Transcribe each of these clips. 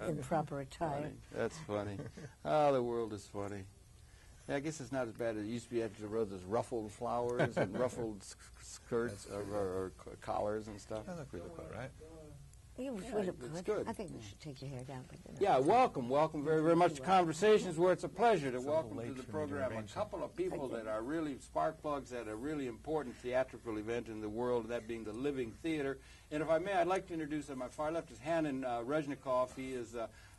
in proper attire. Funny. That's funny. Oh, the world is funny. Yeah, I guess it's not as bad as it used to be. After the road, there's ruffled flowers and ruffled skirts or collars and stuff. That looks quite right. You Yeah, look it's good. good. I think we should take your hair down. But Yeah, welcome very, very much to Conversations, where it's a pleasure to It's a welcome little to the late for me to program a arrange couple of people that are really spark plugs at a really important theatrical event in the world, that being the Living Theater. And if I may, I'd like to introduce on my far left is Hanon Reznekov. He is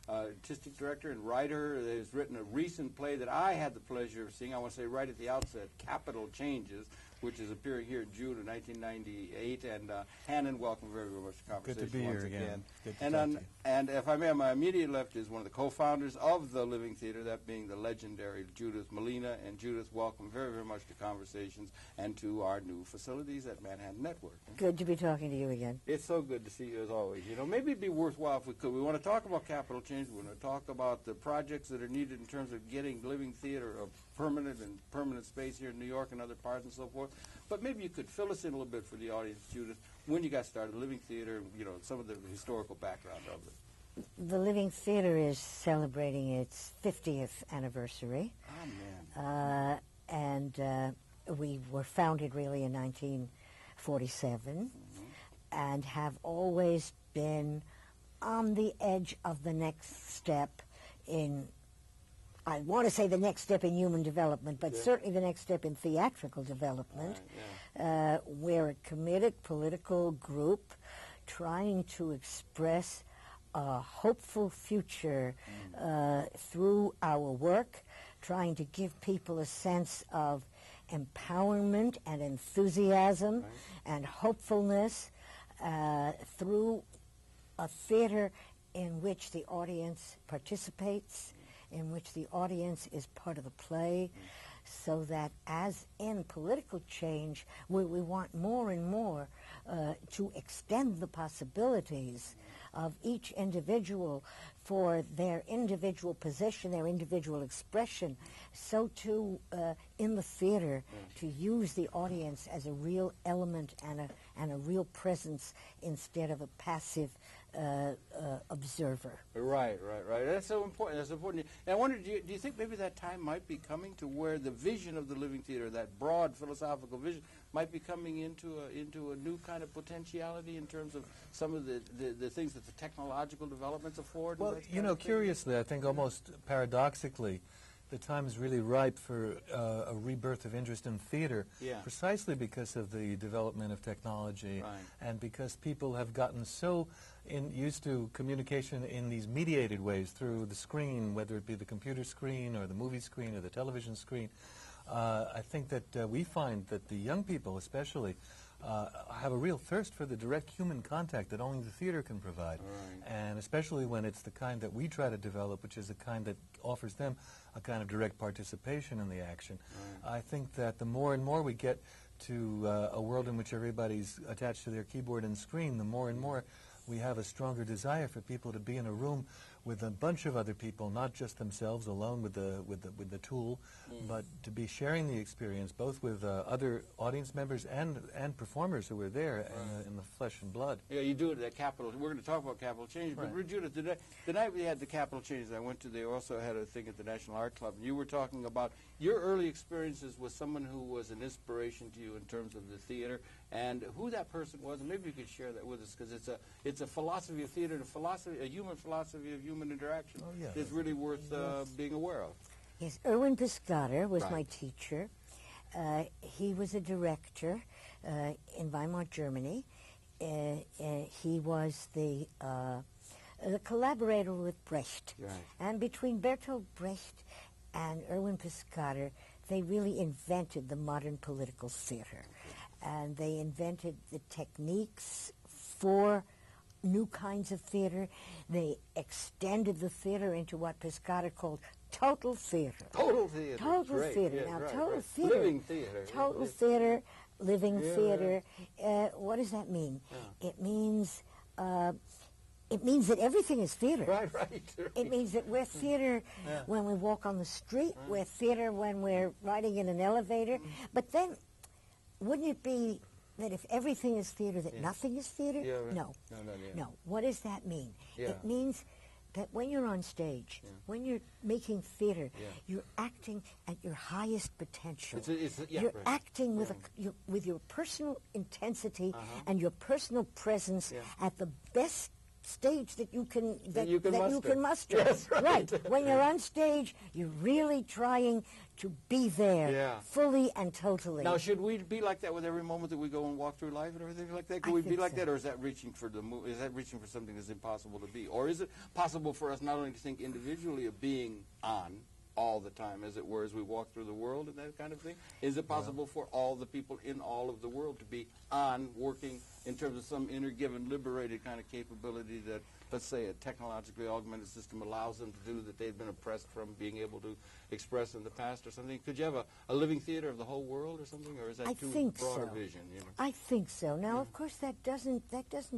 artistic director and writer. He's written a recent play that I had the pleasure of seeing. I want to say right at the outset, Capital Changes, which is appearing here in June of 1998. And Hanon, welcome very, very much to Conversations. Good to be once here again. Good to and, talk to you. and if I may, on my immediate left is one of the co-founders of the Living Theater, that being the legendary Judith Malina. And Judith, welcome very, very much to Conversations and to our new facilities at Manhattan Network. good to be talking to you again. It's so good to see you as always. You know, maybe it'd be worthwhile if we could. We want to talk about capital change. We want to talk about the projects that are needed in terms of getting Living Theater a permanent space here in New York and other parts and so forth. But maybe you could fill us in a little bit for the audience, Judith, when you got started, Living Theater, you know, some of the historical background of it. The Living Theater is celebrating its 50th anniversary. Oh, man. And we were founded really in 1947 and have always been on the edge of the next step in, I want to say the next step in human development, but certainly the next step in theatrical development. We're a committed political group trying to express a hopeful future through our work, trying to give people a sense of empowerment and enthusiasm and hopefulness through a theater in which the audience participates, in which the audience is part of the play, so that as in political change, we want more and more to extend the possibilities of each individual for their individual position, their individual expression, so too in the theater to use the audience as a real element and a real presence instead of a passive observer. Right. That's so important. That's important. And I wonder, do you think maybe that time might be coming to where the vision of the Living Theater, that broad philosophical vision, might be coming into a new kind of potentiality in terms of some of the things that the technological developments afford? Well, you know, curiously, I think almost paradoxically, the time is really ripe for a rebirth of interest in theater, precisely because of the development of technology and because people have gotten so used to communication in these mediated ways through the screen, whether it be the computer screen or the movie screen or the television screen. I think that we find that the young people especially have a real thirst for the direct human contact that only the theater can provide. And especially when it's the kind that we try to develop, which is the kind that offers them a kind of direct participation in the action. I think that the more and more we get to a world in which everybody's attached to their keyboard and screen, the more and more we have a stronger desire for people to be in a room with a bunch of other people, not just themselves alone with the tool, but to be sharing the experience both with other audience members and performers who were there in the flesh and blood. Yeah, you do it at Capital. We're going to talk about Capital Change, but Judith, the night we had the Capital Change I went to, they also had a thing at the National Art Club, and you were talking about your early experiences with someone who was an inspiration to you in terms of the theater, and who that person was, and maybe you could share that with us, because it's a philosophy of theater, a human philosophy of human interaction. It's really worth being aware of. Yes, Erwin Piscator was my teacher. He was a director in Weimar, Germany. He was the collaborator with Brecht. And between Bertolt Brecht and Erwin Piscator, they really invented the modern political theater. And they invented the techniques for new kinds of theater. They extended the theater into what Piscator called total theater. Total theater. Total theater. Yes, now, total theater. Living theater. Total theater, living theater. What does that mean? It means that everything is theater. Right. It means that we're theater when we walk on the street. We're theater when we're riding in an elevator. But then, wouldn't it be that if everything is theater, that nothing is theater? No. What does that mean? It means that when you're on stage, when you're making theater, you're acting at your highest potential. You're acting with your personal intensity and your personal presence at the best stage that you can muster. Yes, right. When you're on stage, you're really trying to be there fully and totally. Now, should we be like that with every moment that we go and walk through life and everything like that? Could we be like that, or is that reaching for something that's impossible to be? Or is it possible for us not only to think individually of being on all the time, as it were, as we walk through the world and that kind of thing? Is it possible for all the people in all of the world to be on, working in terms of some inner given, liberated kind of capability that, let's say, a technologically augmented system allows them to do that they've been oppressed from being able to express in the past or something? Could you have a living theater of the whole world or something, or is that too broad a vision? You know? I think so. Now, of course, that doesn't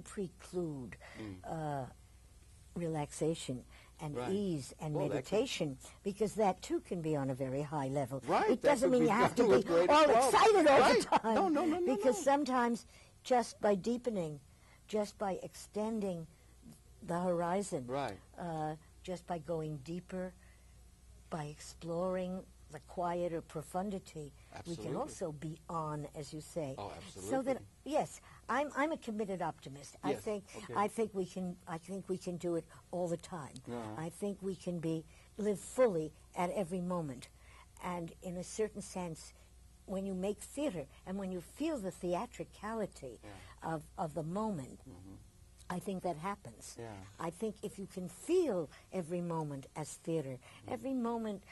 preclude relaxation and ease and meditation, because that too can be on a very high level. Right. It doesn't mean you have to be all excited all the time. No. Because sometimes just by deepening, just by extending the horizon, just by going deeper, by exploring the quieter profundity, we can also be on, as you say. Oh, absolutely. So that, yes, I'm a committed optimist. Yes. I think we can do it all the time. I think we can live fully at every moment. And in a certain sense, when you make theater and when you feel the theatricality of the moment, I think that happens. I think if you can feel every moment as theater, every moment,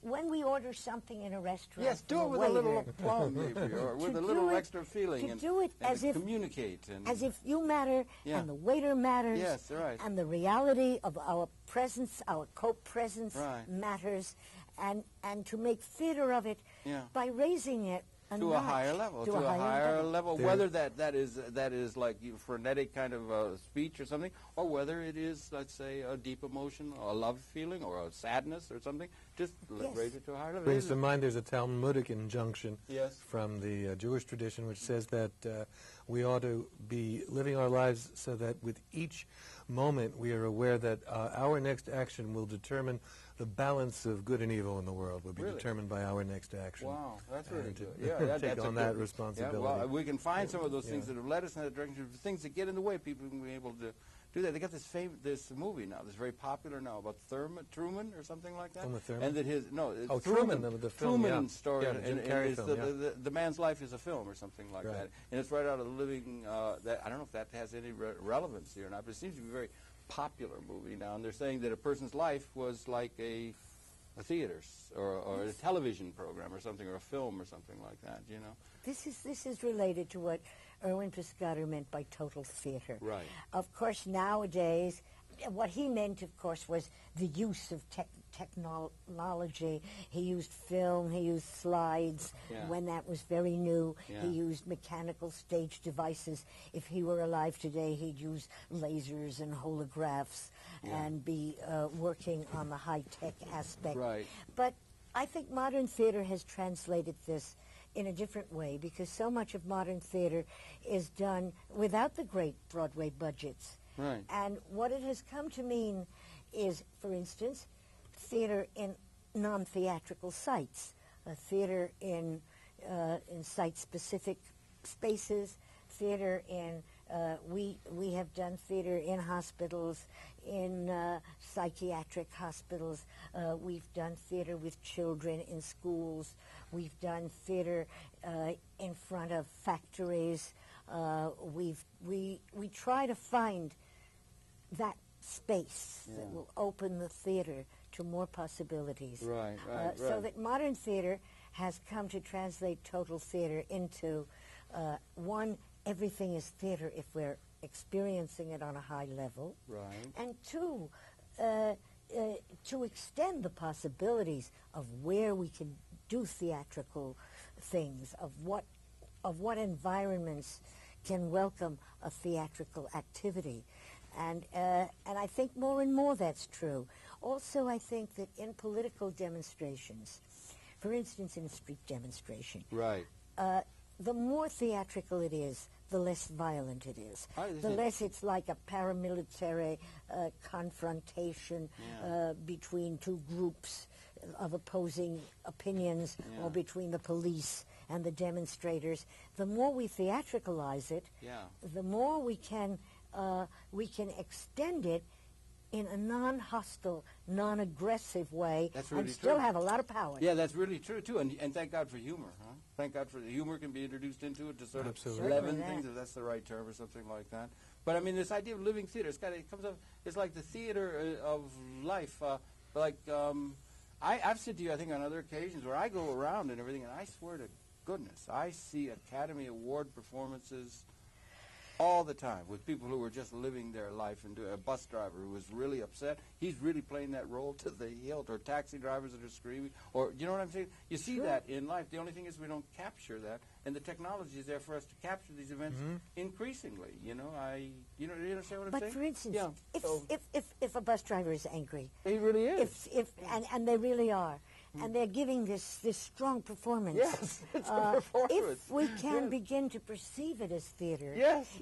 when we order something in a restaurant, do it with a little aplomb, maybe, or with a little extra feeling, and do it as if communicate, as if you matter and the waiter matters, and the reality of our presence, our co-presence matters, and to make theater of it by raising it to a higher level, to a higher level, whether that is like frenetic kind of speech or something, or whether it is, let's say, a deep emotion, or a love feeling, or a sadness or something, just raise it to a higher level. Brings to mind there's a Talmudic injunction from the Jewish tradition which says that we ought to be living our lives so that with each moment we are aware that our next action will determine the balance of good and evil in the world will be determined by our next action. Wow, that's really good. Take that's on that responsibility. Well, we can find some of those things that have led us in that direction, things that get in the way. People can be able to do that. They got this movie now that's very popular now about Truman or something like that. And that Truman, the film, Truman story, and the man's life is a film or something like that. And it's right out of the living. I don't know if that has any relevance here or not, but it seems to be very popular movie now, and they're saying that a person's life was like a theater or a television program or something, or a film or something like that, you know. This is related to what Erwin Piscator meant by total theater. Right. Of course, nowadays, what he meant, of course, was the use of technology. He used film, he used slides when that was very new. He used mechanical stage devices. If he were alive today, he'd use lasers and holographs and be working on the high-tech aspect. Right. But I think modern theater has translated this in a different way, because so much of modern theater is done without the great Broadway budgets. Right. And what it has come to mean is, for instance, theater in non-theatrical sites, theater in site-specific spaces, theater in, we have done theater in hospitals, in psychiatric hospitals. We've done theater with children in schools. We've done theater in front of factories. We try to find that space that will open the theater to more possibilities. Right. So that modern theater has come to translate total theater into, one, everything is theater if we're experiencing it on a high level. Right. And two, to extend the possibilities of where we can do theatrical things, of what environments can welcome a theatrical activity. And I think more and more that's true. Also, I think that in political demonstrations, for instance, in a street demonstration, right, the more theatrical it is, the less violent it is. The less it's like a paramilitary confrontation between two groups of opposing opinions or between the police and the demonstrators. The more we theatricalize it, the more we can extend it in a non-hostile, non-aggressive way and still have a lot of power. Yeah, that's really true, too. And thank God for humor, huh? Thank God for the humor can be introduced into it to sort of leaven things, if that's the right term or something like that. But, I mean, this idea of living theater, it comes up, it's like the theater of life. I've said to you, I think, on other occasions where I go around and everything, and I swear to goodness, I see Academy Award performances all the time with people who were just living their life, and a bus driver who was really upset. He's really playing that role to the hilt, or taxi drivers that are screaming, or you know what I'm saying? You see that in life. The only thing is we don't capture that, and the technology is there for us to capture these events increasingly. You understand what I'm saying? But for instance, if a bus driver is angry, he really is. And they really are. And they're giving this strong performance. Yes, it's a performance. If we can begin to perceive it as theater,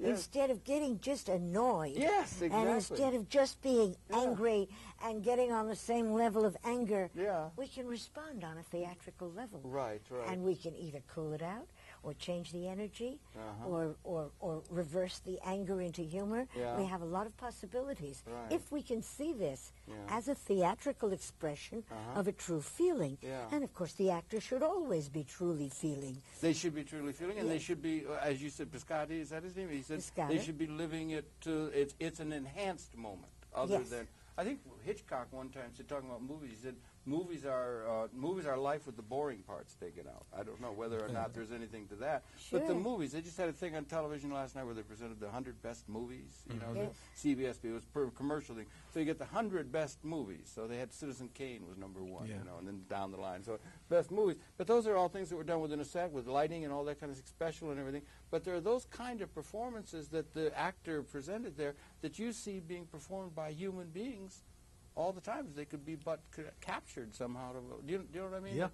instead of getting just annoyed, exactly. and instead of just being angry and getting on the same level of anger, we can respond on a theatrical level. Right. And we can either cool it out, or change the energy, or reverse the anger into humor. We have a lot of possibilities. If we can see this as a theatrical expression of a true feeling. And, of course, the actor should always be truly feeling. They should be truly feeling, and they should be, as you said, Biscotti, is that his name? He said they should be living it to, it's an enhanced moment, other than, I think Hitchcock one time said, talking about movies, he said, movies are life with the boring parts taken out. I don't know whether or not there's anything to that. But the movies, they just had a thing on television last night where they presented the 100 best movies. The CBS, it was per commercial thing. So you get the 100 best movies. So they had Citizen Kane was number one, and then down the line. So best movies. But those are all things that were done within a set with lighting and all that kind of special and everything. But there are those kind of performances that the actor presented there that you see being performed by human beings all the time. They could be captured somehow. Do you know what I mean? Yeah.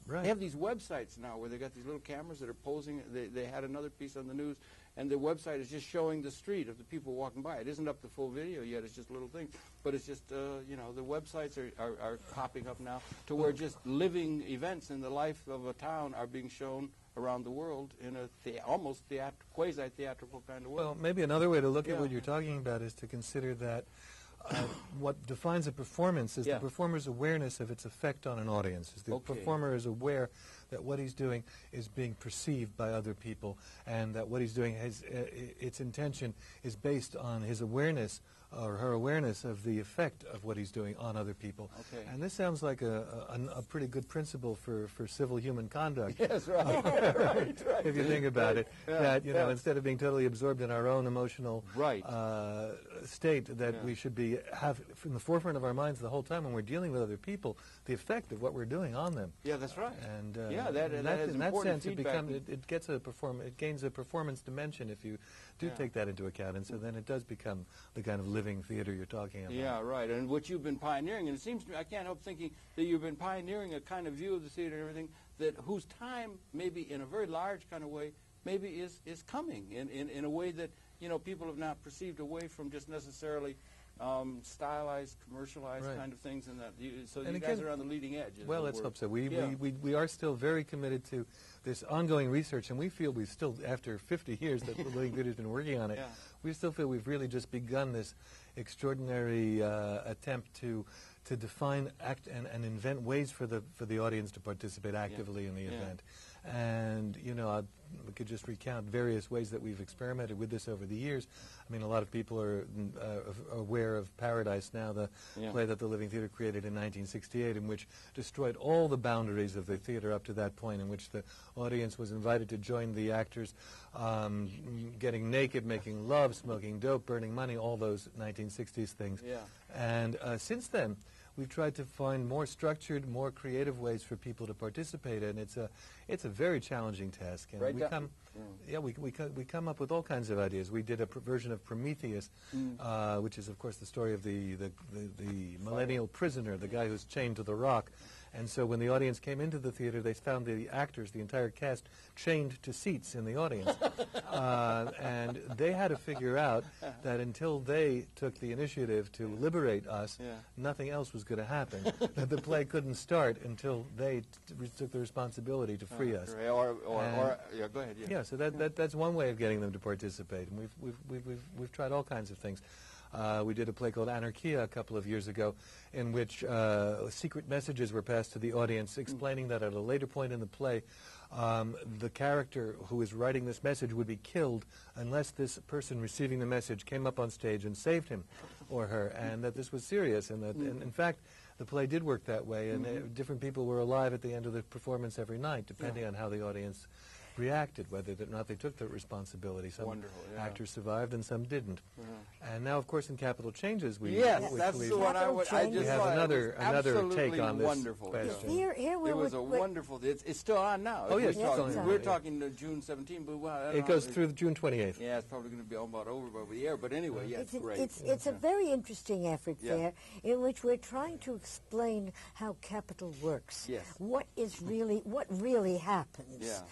Right. They have these websites now where they got these little cameras that are posing. They had another piece on the news, and the website is just showing the street of the people walking by. It isn't up to full video yet. It's just little things. But it's just, the websites are popping up now to where just living events in the life of a town are being shown around the world in a almost quasi-theatrical kind of way. Well, maybe another way to look at what you're talking about is to consider that what defines a performance is the performer's awareness of its effect on an audience. The performer is aware that what he's doing is being perceived by other people, and that what he's doing, its intention is based on his awareness or her awareness of the effect of what he's doing on other people. And this sounds like a pretty good principle for civil human conduct. Yes, right. If you think about it, that instead of being totally absorbed in our own emotional state, that we should have in the forefront of our minds the whole time when we're dealing with other people the effect of what we're doing on them. Yeah, that's right. And in that sense, it gains a performance dimension if you do take that into account, and so then it does become the kind of living theater you're talking about. Yeah, right. And what you've been pioneering, and it seems to me, I can't help thinking that you've been pioneering a kind of view of the theater and everything that whose time, maybe in a very large kind of way, maybe is coming in a way that people have not perceived away from just necessarily stylized, commercialized kind of things, and that. So you guys are on the leading edge. Well, let's hope so. We are still very committed to this ongoing research, and we feel we've still, after 50 years that the Living Theater's been working on it, we still feel we've really just begun this extraordinary attempt to define, act, and invent ways for the audience to participate actively in the event. And, we could just recount various ways that we've experimented with this over the years. I mean, a lot of people are aware of Paradise Now, the play that the Living Theater created in 1968, in which destroyed all the boundaries of the theater up to that point, in which the audience was invited to join the actors, getting naked, making love, smoking dope, burning money, all those 1960s things. And since then, we've tried to find more structured, more creative ways for people to participate, and it's a very challenging task. And Yeah, we come up with all kinds of ideas. We did a version of Prometheus, which is, of course, the story of the millennial prisoner, the guy who's chained to the rock. And so when the audience came into the theater, they found the actors, the entire cast, chained to seats in the audience. And they had to figure out that until they took the initiative to liberate us, nothing else was going to happen. That the play couldn't start until they took the responsibility to free us. Or go ahead. Yeah, so that's one way of getting them to participate. And we've tried all kinds of things. We did a play called Anarchia a couple of years ago in which secret messages were passed to the audience explaining that at a later point in the play, the character who is writing this message would be killed unless this person receiving the message came up on stage and saved him or her, and that this was serious, and that, and in fact, the play did work that way, and different people were alive at the end of the performance every night, depending on how the audience reacted, whether or not they took the responsibility. Some actors survived and some didn't. And now, of course, in Capital Changes, we have another take on this question. It was a wonderful. It's still on now. Oh yes, we're talking June 17th, but it goes through June 28th. Yeah, it's probably going to be about over by the air. But anyway, it's great. It's a very interesting effort there, in which we're trying to explain how capital works. Yes. What really happens.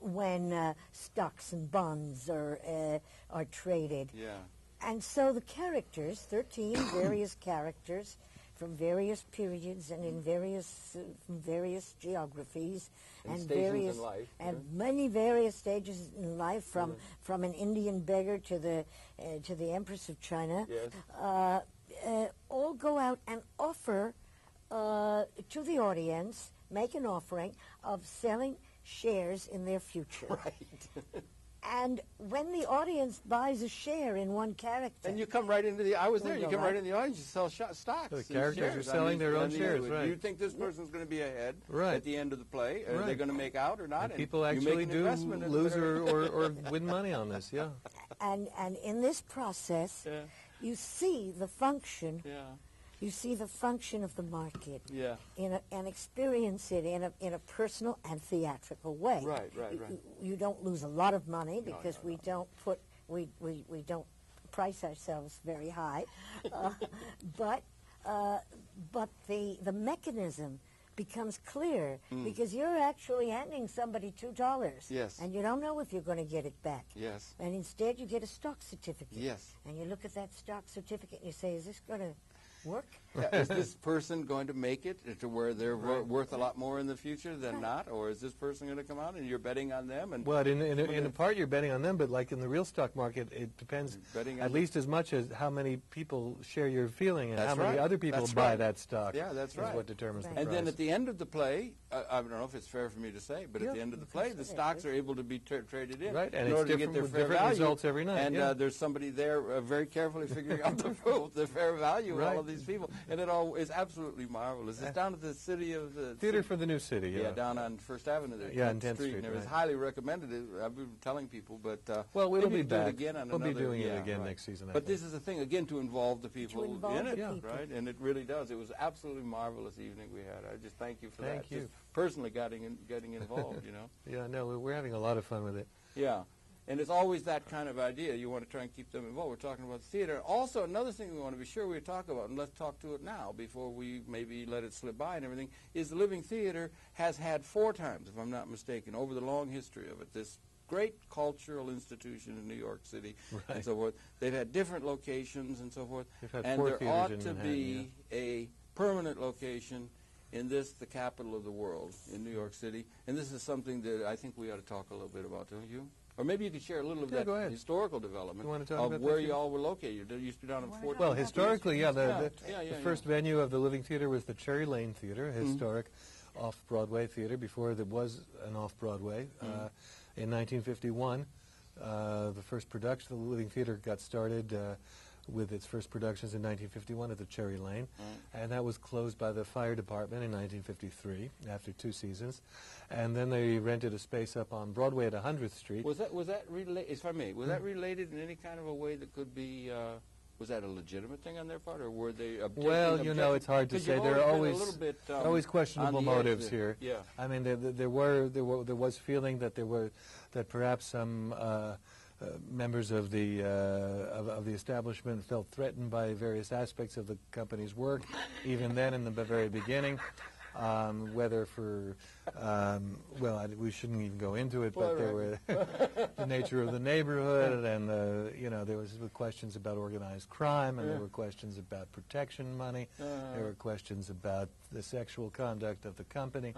When stocks and bonds are traded. Yeah. And so the characters, 13 various characters from various periods and in various geographies and various in life, many various stages in life, from an Indian beggar to the Empress of China, all go out and offer to the audience, make an offering of selling shares in their future. Right. And when the audience buys a share in one character... And you come right into the... I was there. You come right in the audience. You sell stocks. So the characters are selling their own shares, right. You think this person's going to be ahead at the end of the play? Are they going to make out or not? And people actually do lose or win money on this, And in this process, you see the function... You see the function of the market, and experience it in a personal and theatrical way. Right. You don't lose a lot of money because we don't price ourselves very high, but the mechanism becomes clear because you're actually handing somebody $2, and you don't know if you're going to get it back. Yes. And instead you get a stock certificate. Yes. And you look at that stock certificate and you say, is this going to work? Is this person going to make it to where they're worth a lot more in the future than not? Or is this person going to come out and you're betting on them? And well, in a part you're betting on them, but like in the real stock market, it depends at least as much as how many people share your feeling and how many other people buy that stock. Yeah, that's right. Is what determines the price. And then at the end of the play, I don't know if it's fair for me to say, but at the end of the play, the stocks are able to be traded in and in order to get their fair different value. Results every night. And there's somebody there very carefully figuring out the fair value of all of these people. And it all is absolutely marvelous. It's down at the City of the... Theater for the New City, Yeah, down on First Avenue there. Yeah, on 10th Street. And it was highly recommended. I've been telling people, but... well, we'll be back. again on we'll be doing it again next season. But this is the thing, again, to involve the people in it, right? And it really does. It was absolutely marvelous evening we had. I just thank you for that. Thank you. Just personally getting involved, Yeah, no, we're having a lot of fun with it. Yeah. And it's always that kind of idea. You want to try and keep them involved. We're talking about the theater. Also, another thing we want to be sure we talk about, and let's talk to it now before we maybe let it slip by and everything, is the Living Theater has had 4 times, if I'm not mistaken, over the long history of it, this great cultural institution in New York City and so forth. They've had different locations and so forth. And there ought to be a permanent location in this, the capital of the world, in New York City. And this is something that I think we ought to talk a little bit about, don't you? Or maybe you could share a little of that historical development of where you all were located. You used to be down in Fort. Well, historically, the first venue of the Living Theater was the Cherry Lane Theater, historic off-Broadway theater before there was an off-Broadway. In 1951, the first production of the Living Theater got started with its first productions in 1951 at the Cherry Lane, and that was closed by the fire department in 1953 after 2 seasons, and then they rented a space up on Broadway at 100th Street. Was that related? If I may, was that related in any kind of a way that could be Was that a legitimate thing on their part, or were they objecting? Well, you know, it's hard to say. There are always questionable motives here. Yeah. I mean, there was feeling that perhaps some members of the establishment felt threatened by various aspects of the company's work, even then in the very beginning. Whether for, we shouldn't even go into it, but there were the nature of the neighborhood, and there was questions about organized crime, and there were questions about protection money, there were questions about the sexual conduct of the company,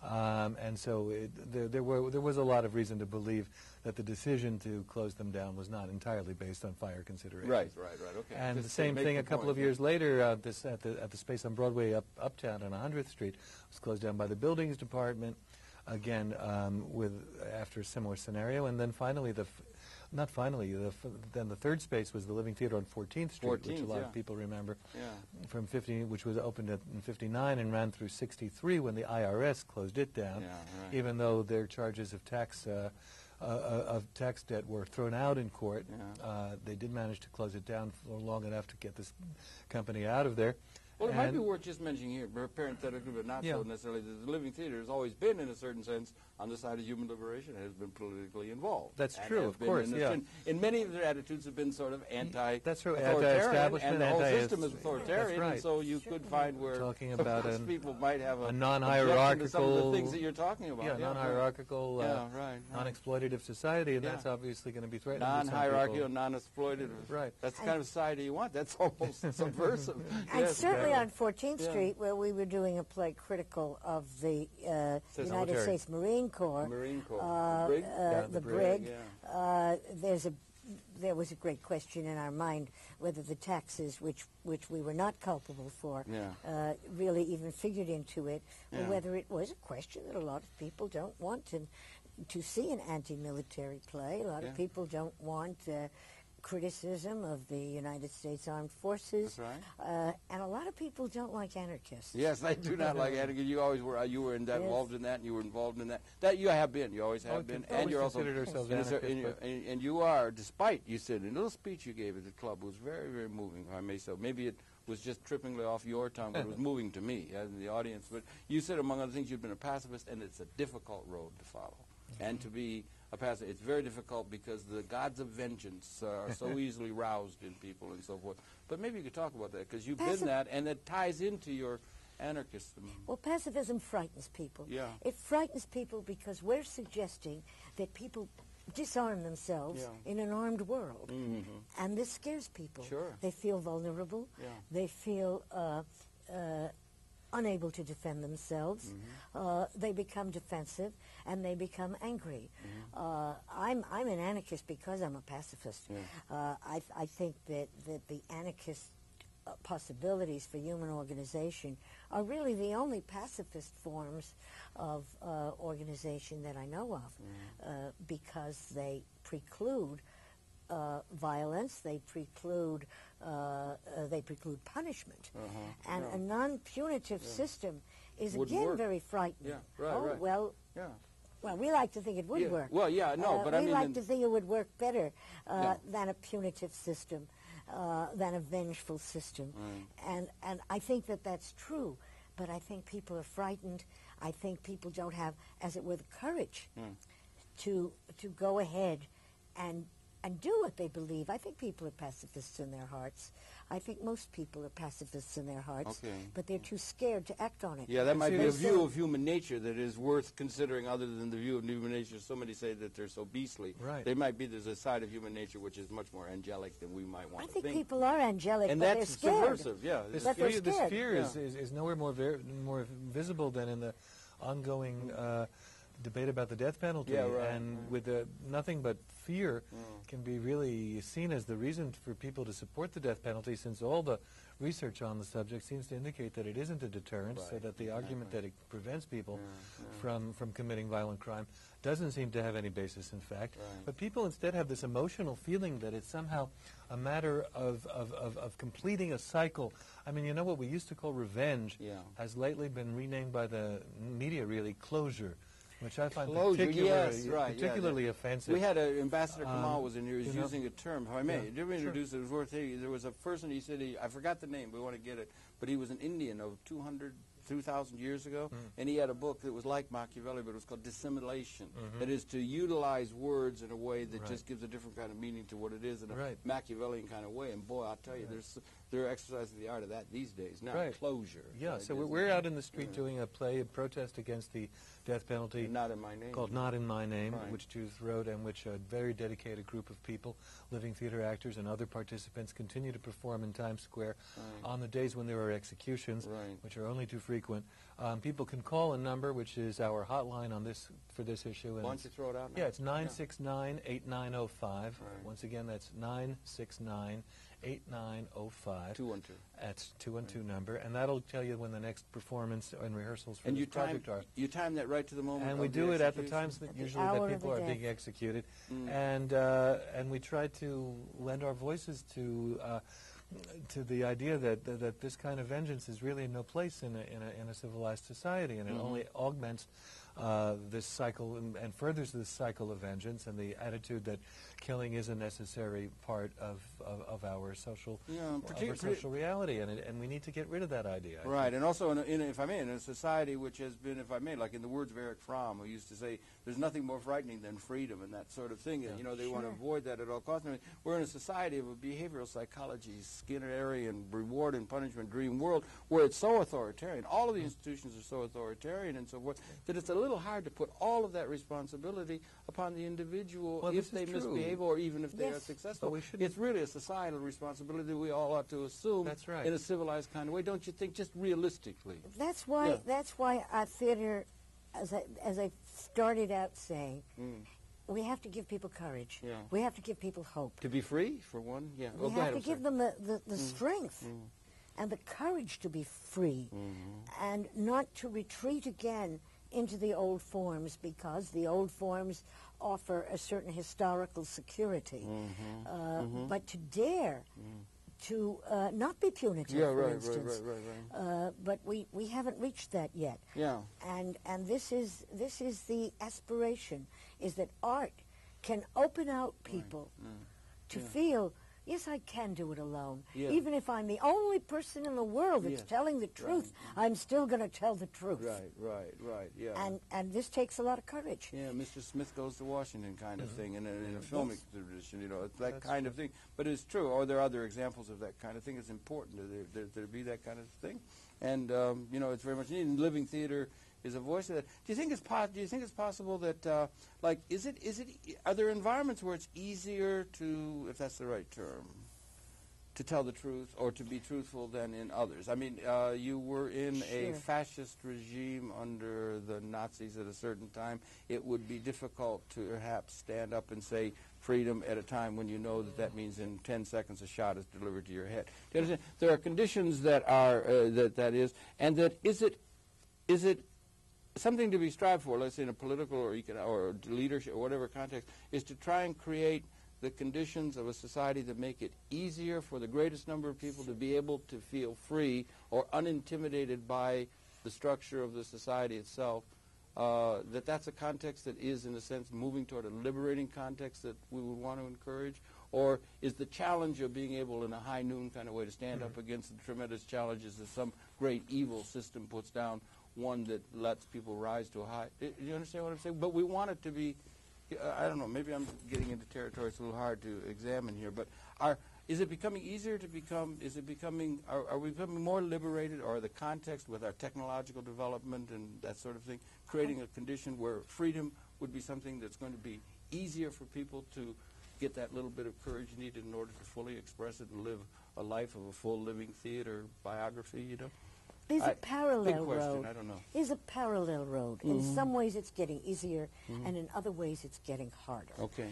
and so there was a lot of reason to believe that the decision to close them down was not entirely based on fire considerations. Right, okay. And the same thing a couple of years later, at the space on Broadway uptown on 100th Street was closed down by the buildings department, again after a similar scenario. And then finally, then the third space was the Living Theater on 14th Street, which a lot of people remember, from which was opened in 59 and ran through 63 when the IRS closed it down, even though their charges of tax debt were thrown out in court. They did manage to close it down for long enough to get this company out of there. Well, it might be worth just mentioning here, parenthetically, but not so necessarily, that the Living Theater has always been, in a certain sense, on the side of human liberation, has been politically involved. That's true, of course, And many of their attitudes have been sort of anti-establishment, and the whole system is authoritarian, and so you could find where talking about people might have a non-hierarchical, some of the things that you're talking about. Non-hierarchical, non-exploitative society, and that's obviously going to be threatened. Non-hierarchical, non-exploitative. Right. That's the kind of society you want. That's almost subversive. And certainly on 14th Street, where we were doing a play critical of the United States Marine Corps, the brig. There was a great question in our mind whether the taxes, which we were not culpable for, really even figured into it, or whether it was a question that a lot of people don't want to see an anti-military play. A lot of people don't want criticism of the United States Armed Forces. That's right. And a lot of people don't like anarchists. Yes, they do not like anarchists. You always were. You were involved in that, and you were involved in that. That you have been. You always have been. And you're also and you are, despite, you said in a little speech you gave at the club, was very, very moving, if I may say. Maybe it was just trippingly off your tongue, but it was moving to me as in the audience. But you said, among other things, you've been a pacifist, and it's a difficult road to follow. And to be a pacifist, it's very difficult because the gods of vengeance are so easily roused in people and so forth. But maybe you could talk about that, because you've been that, and it ties into your anarchism. Well, pacifism frightens people. Yeah. It frightens people because we're suggesting that people disarm themselves in an armed world. And this scares people. Sure. They feel vulnerable. They feel unable to defend themselves. They become defensive, and they become angry. I'm an anarchist because I'm a pacifist. I think that the anarchist possibilities for human organization are really the only pacifist forms of organization that I know of, because they preclude violence, they preclude punishment, and a non-punitive system is again very frightening. Well, we like to think it would work. Well, but I mean, we like to think it would work better than a punitive system, than a vengeful system, and I think that that's true. But I think people are frightened. I think people don't have, as it were, the courage to go ahead and do what they believe. I think people are pacifists in their hearts. I think most people are pacifists in their hearts, but they're too scared to act on it. Yeah, that might be a view of human nature that is worth considering, other than the view of human nature. So many say that they're so beastly. Right. There's a side of human nature which is much more angelic than we might want to think. I think people are angelic, and but that's they're scared. subversive, yeah. This fear is nowhere more visible than in the ongoing debate about the death penalty, with nothing but fear can be really seen as the reason for people to support the death penalty, since all the research on the subject seems to indicate that it isn't a deterrent, so that the argument that it prevents people from committing violent crime doesn't seem to have any basis in fact. But people instead have this emotional feeling that it's somehow a matter of completing a cycle. I mean, you know, what we used to call revenge has lately been renamed by the media, really, closure. Which I find Closure, particularly offensive. We had Ambassador Kamal was in here. He was using a term, if I may. Yeah, Did we introduce it? It was worth saying. There was a person, he said, I forgot the name, we want to get it, but he was an Indian of 2,000 years ago, and he had a book that was like Machiavelli, but it was called Dissimulation. That is to utilize words in a way that just gives a different kind of meaning to what it is in a Machiavellian kind of way. And boy, I'll tell you, they're exercising the art of that these days. Now, closure. Yeah, so we're out in the street doing a play, a protest against the death penalty. Not in My Name. Called Not in My Name, which Judith wrote, and which a very dedicated group of people, living theater actors and other participants, continue to perform in Times Square on the days when there are executions, which are only too frequent. People can call a number, which is our hotline on this for this issue. Why don't you throw it out now? Yeah, it's 969-8905. Once again, that's 969-8905. 212. That's 212 number, and that'll tell you when the next performance and rehearsals for this project are. You time that right to the moment. And we do it at the times that usually that people are being executed, and we try to lend our voices to the idea that this kind of vengeance is really no place in a civilized society, and it only augments this cycle and furthers this cycle of vengeance and the attitude that killing is a necessary part of our social reality, and we need to get rid of that idea. Right, and also, if I may, in a society which has been, if I may, like in the words of Erich Fromm, who used to say, there's nothing more frightening than freedom and that sort of thing, and they want to avoid that at all costs. I mean, we're in a society of a behavioral psychology, Skinnerian reward and punishment dream world, where it's so authoritarian. All of the institutions are so authoritarian and so forth, that it's a little hard to put all of that responsibility upon the individual if they misbehave or even if they are successful. It's really a societal responsibility that we all ought to assume in a civilized kind of way, don't you think, just realistically? That's why our theater, as I started out saying, we have to give people courage. We have to give people hope. To be free, for one? Yeah. We have to give them the strength and the courage to be free and not to retreat again into the old forms, because the old forms offer a certain historical security. But to dare to not be punitive, for instance. But we haven't reached that yet. And this is the aspiration, is that art can open out people to feel, yes, I can do it alone. Even if I'm the only person in the world that's telling the truth, I'm still going to tell the truth. Right, And this takes a lot of courage. Yeah, Mr. Smith Goes to Washington kind of thing in a filmic tradition, it's that kind of thing. But it's true, or there are other examples of that kind of thing. It's important that there be that kind of thing. And, it's very much needed. Living theater is a voice of that. Do you think it's possible that, are there environments where it's easier to, if that's the right term, to tell the truth or to be truthful than in others? I mean, you were in a fascist regime under the Nazis at a certain time. It would be difficult to perhaps stand up and say freedom at a time when you know that means in 10 seconds a shot is delivered to your head. Do you understand? There are conditions that are, that is, and that is it something to be strived for, let's say in a political or leadership or whatever context, is to try and create the conditions of a society that make it easier for the greatest number of people to be able to feel free or unintimidated by the structure of the society itself, that's a context that is, in a sense, moving toward a liberating context that we would want to encourage? Or is the challenge of being able in a high noon kind of way to stand up against the tremendous challenges that some great evil system puts down one that lets people rise to a high? Do you understand what I'm saying? But we want it to be, I don't know, maybe I'm getting into territory it's a little hard to examine here, but is it becoming easier to become, are we becoming more liberated, or the context with our technological development and that sort of thing, creating a condition where freedom would be something that's going to be easier for people to get that little bit of courage needed in order to fully express it and live a life of a full living theater biography, There's a parallel big question, road. I don't know. There's a parallel road. In some ways it's getting easier, and in other ways it's getting harder. Okay.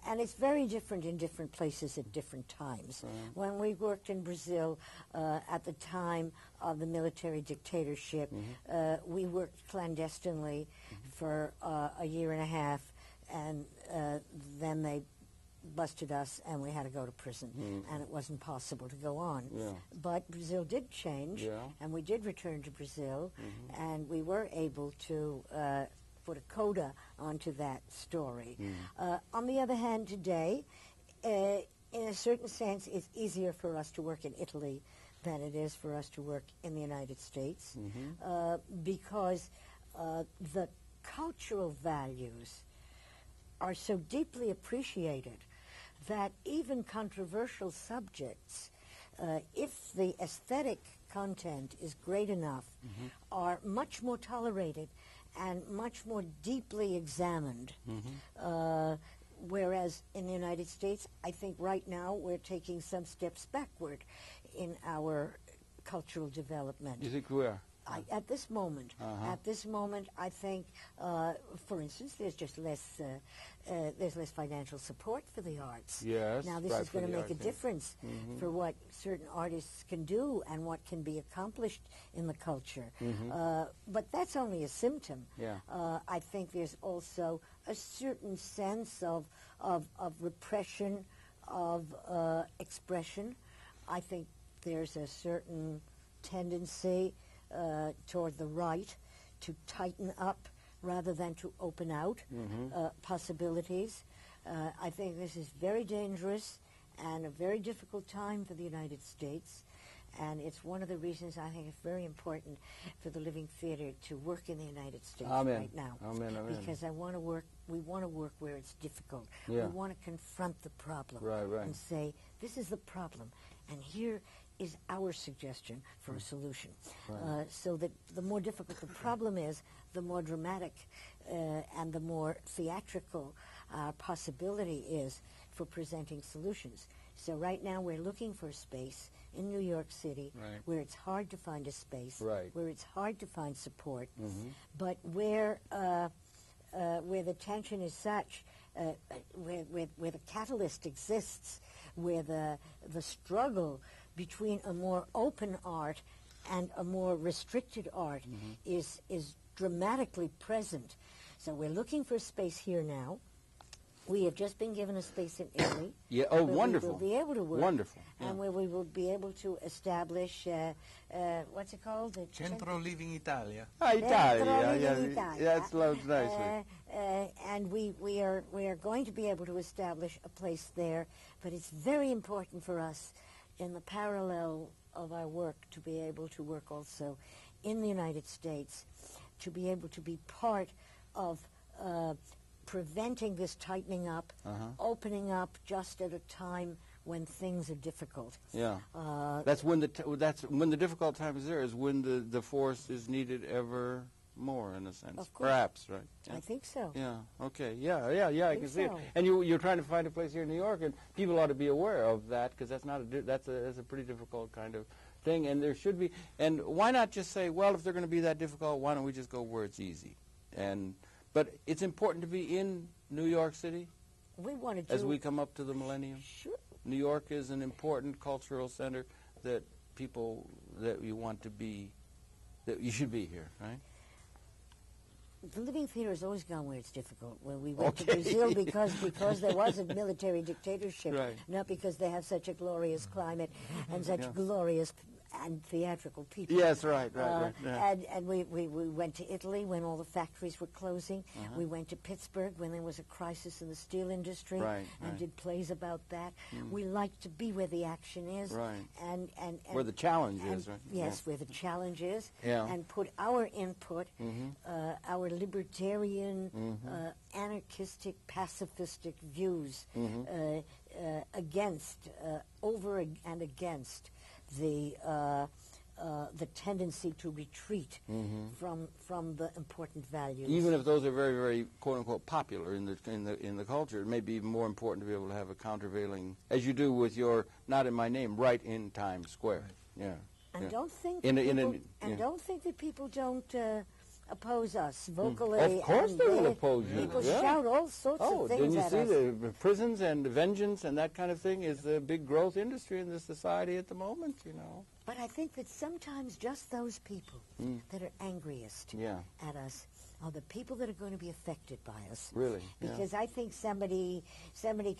And it's very different in different places at different times. When we worked in Brazil at the time of the military dictatorship, we worked clandestinely for a year and a half, and then they busted us and we had to go to prison, and it wasn't possible to go on. But Brazil did change, and we did return to Brazil, and we were able to put a coda onto that story. On the other hand, today, in a certain sense, it's easier for us to work in Italy than it is for us to work in the United States, because the cultural values are so deeply appreciated that even controversial subjects, if the aesthetic content is great enough, are much more tolerated and much more deeply examined. Whereas in the United States, I think right now we're taking some steps backward in our cultural development. You think we are? At this moment, I think, for instance, there's just less financial support for the arts. Yes. Now this is going to make a difference for what certain artists can do and what can be accomplished in the culture. But that's only a symptom. Yeah. I think there's also a certain sense of repression of expression. I think there's a certain tendency toward the right to tighten up rather than to open out possibilities. I think this is very dangerous and a very difficult time for the United States, and it's one of the reasons I think it's very important for the Living Theater to work in the United States right now. Amen, amen. Because we want to work where it's difficult. Yeah. We want to confront the problem Right. and say, this is the problem, and here is our suggestion for a solution. So that the more difficult the problem is, the more dramatic and the more theatrical possibility is for presenting solutions. So right now we're looking for a space in New York City where it's hard to find a space, where it's hard to find support, but where the tension is such, where the catalyst exists, where the struggle between a more open art and a more restricted art is dramatically present. So we're looking for a space here now. We have just been given a space in Italy. Yeah. Oh, where wonderful. we will be able to work. Wonderful. And where we will be able to establish, what's it called? The Centro Living Italia. Italia. Living Yeah, Italia. that sounds nicely. And we are going to be able to establish a place there, but it's very important for us in the parallel of our work to be able to work also in the United States, to be able to be part of preventing this tightening up, opening up just at a time when things are difficult. Yeah. That's when the difficult time is there, is when the force is needed ever more, in a sense. Of course. Perhaps, right? Yeah. I think so. Yeah. Okay. Yeah. I can see it. so. And you're trying to find a place here in New York, and people ought to be aware of that, because that's a pretty difficult kind of thing, and there should be. And why not just say, well, if they're going to be that difficult, why don't we just go where it's easy? But it's important to be in New York City. We want to do as we come up to the millennium. Sure. New York is an important cultural center that you want to be, that you should be here, right? The Living Theater has always gone where it's difficult. When we went to Brazil because there was a military dictatorship, not because they have such a glorious climate and such glorious and theatrical people. Yes, right. And we went to Italy when all the factories were closing. We went to Pittsburgh when there was a crisis in the steel industry and did plays about that. We like to be where the action is. And where the challenge is, right? Yes, where the challenge is. Yeah. And put our input, our libertarian, anarchistic, pacifistic views over and against the tendency to retreat from the important values. Even if those are very, very quote unquote popular in the culture, it may be even more important to be able to have a countervailing, as you do with your "Not in My Name" right in Times Square. Yeah. And don't think don't think that people don't oppose us vocally. Of course they will oppose you. People shout all sorts of things at us. Didn't you see the prisons and vengeance and that kind of thing is a big growth industry in this society at the moment, you know. But I think that sometimes just those people that are angriest at us are the people that are going to be affected by us. Really? Because I think somebody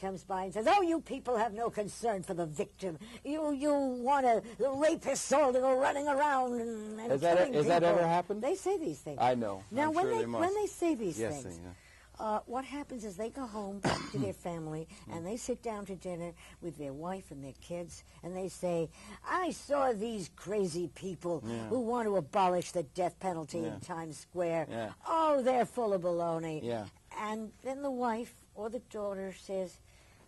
comes by and says, "Oh, you people have no concern for the victim. You want the rapists all to go running around and killing people." Has that ever happened? They say these things. I know. Now, when they say these things, yeah. what happens is they go home to their family and they sit down to dinner with their wife and their kids and they say, "I saw these crazy people who want to abolish the death penalty in Times Square. Oh, they're full of baloney." And then the wife or the daughter says,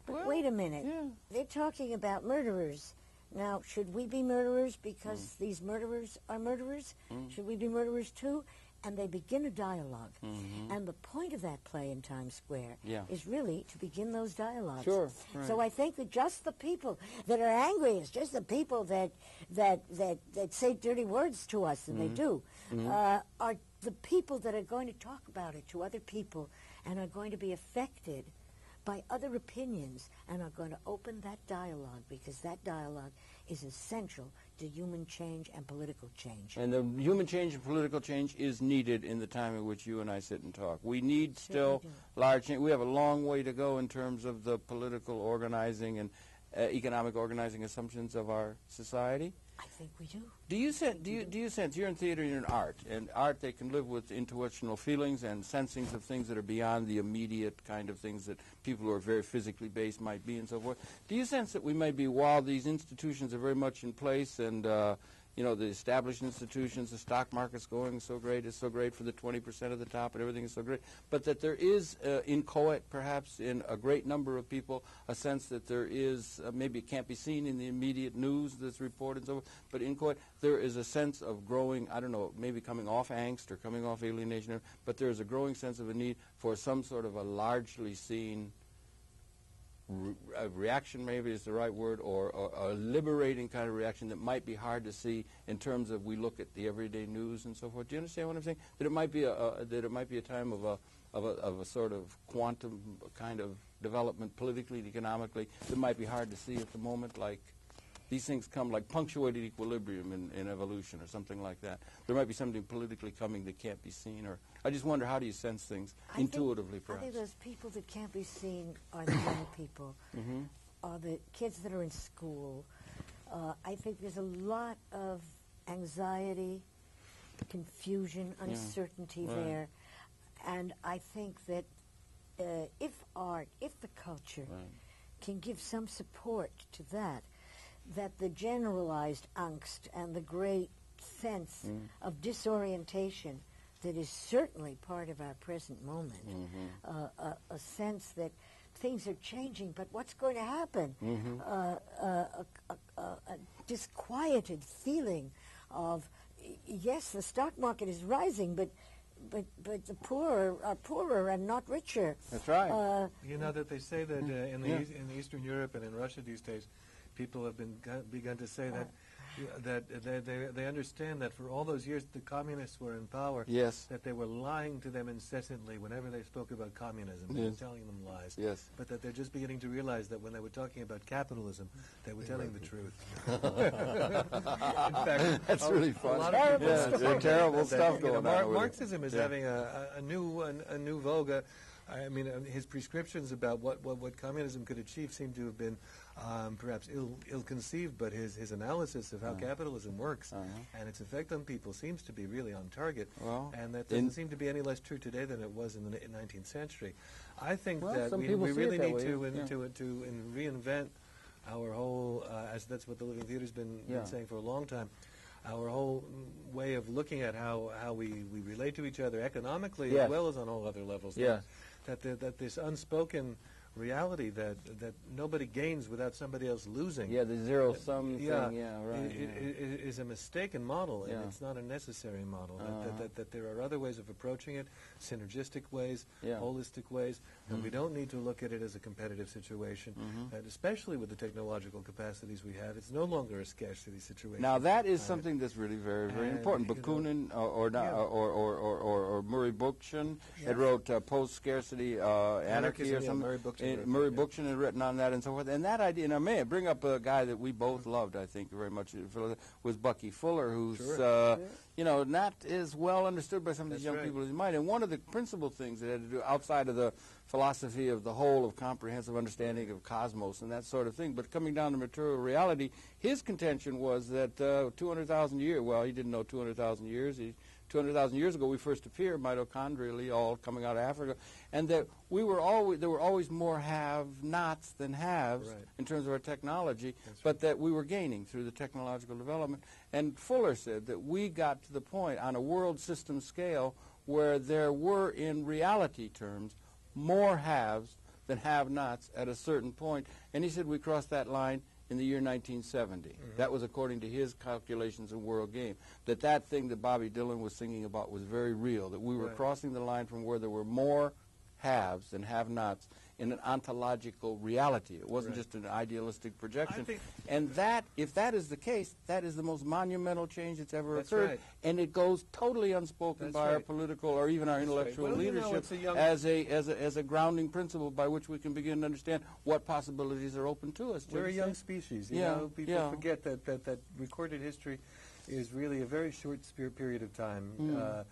"But wait a minute, they're talking about murderers. Now, should we be murderers because these murderers are murderers? Should we be murderers too?" And they begin a dialogue. And the point of that play in Times Square is really to begin those dialogues. Sure. Right. So I think that just the people that are angriest, just the people that say dirty words to us, and they do, are the people that are going to talk about it to other people and are going to be affected by other opinions and are going to open that dialogue, because that dialogue is essential to human change and political change. And the human change and political change is needed in the time in which you and I sit and talk. We need still large change. We have a long way to go in terms of the political organizing and economic organizing assumptions of our society. I think we do. Do you sense you're in theater, you're in art, and art they can live with intuitional feelings and sensings of things that are beyond the immediate kind of things that people who are very physically based might be and so forth. Do you sense that we may be, while these institutions are very much in place and the established institutions, the stock market's going so great, it's so great for the 20% of the top and everything is so great, but that there is inchoate, perhaps in a great number of people, a sense that there is, maybe it can't be seen in the immediate news that's reported and so forth, but inchoate, there is a sense of growing, I don't know, maybe coming off angst or coming off alienation, but there is a growing sense of a need for some sort of a largely seen a reaction, maybe is the right word, or a liberating kind of reaction that might be hard to see in terms of we look at the everyday news and so forth. Do you understand what I'm saying? That it might be a time of a sort of quantum kind of development politically and economically that might be hard to see at the moment, like these things come like punctuated equilibrium in evolution or something like that. There might be something politically coming that can't be seen, or I just wonder, how do you sense things intuitively, perhaps? I think those people that can't be seen are the young people, are the kids that are in school. I think there's a lot of anxiety, confusion, uncertainty there, and I think that if the culture can give some support to that the generalized angst and the great sense of disorientation that is certainly part of our present moment, a sense that things are changing, but what's going to happen? A disquieted feeling of, yes, the stock market is rising, but the poor are poorer and not richer. That's right. You know that they say that in Eastern Europe and in Russia these days, people have begun to say that they understand that for all those years the communists were in power, that they were lying to them incessantly whenever they spoke about communism, telling them lies. But that they're just beginning to realize that when they were talking about capitalism, they were telling the truth. In fact, that's really fun. Terrible stuff going on. Marxism is having a new vogue. I mean, his prescriptions about what communism could achieve seem to have been perhaps ill-conceived, but his analysis of how capitalism works and its effect on people seems to be really on target. And that doesn't seem to be any less true today than it was in the 19th century. I think that we really need to reinvent our whole, as that's what the Living Theater's been saying for a long time, our whole way of looking at how we relate to each other economically as well as on all other levels. That this unspoken reality that nobody gains without somebody else losing. The zero-sum thing, is a mistaken model, and it's not a necessary model. That there are other ways of approaching it, synergistic ways, holistic ways, and we don't need to look at it as a competitive situation, and especially with the technological capacities we have. It's no longer a scarcity situation. Now, that is something that's really very, very important. Bakunin or Murray Bookchin had wrote Post-Scarcity Anarchy or something. Murray Bookchin had written on that and so forth. And that idea, and I may bring up a guy that we both loved, I think, very much, was Bucky Fuller, who's, you know, not as well understood by some of these young people as he might. And one of the principal things that had to do outside of the philosophy of the whole of comprehensive understanding of cosmos and that sort of thing, but coming down to material reality, his contention was that 200,000 years, well, he didn't know 200,000 years. 200,000 years ago, we first appeared mitochondrially, all coming out of Africa, and that there were always more have-nots than haves in terms of our technology, but that we were gaining through the technological development. And Fuller said that we got to the point on a world system scale where there were, in reality terms, more haves than have-nots at a certain point. And he said we crossed that line in the year 1970. That was according to his calculations in World Game. That thing that Bobby Dylan was singing about was very real, that we were crossing the line from where there were more haves than have-nots in an ontological reality. It wasn't just an idealistic projection. And that, if that is the case, that is the most monumental change that's ever occurred. And it goes totally unspoken by our political or even our intellectual leadership as a grounding principle by which we can begin to understand what possibilities are open to us. We're a young species. You know, people forget that recorded history is really a very short period of time.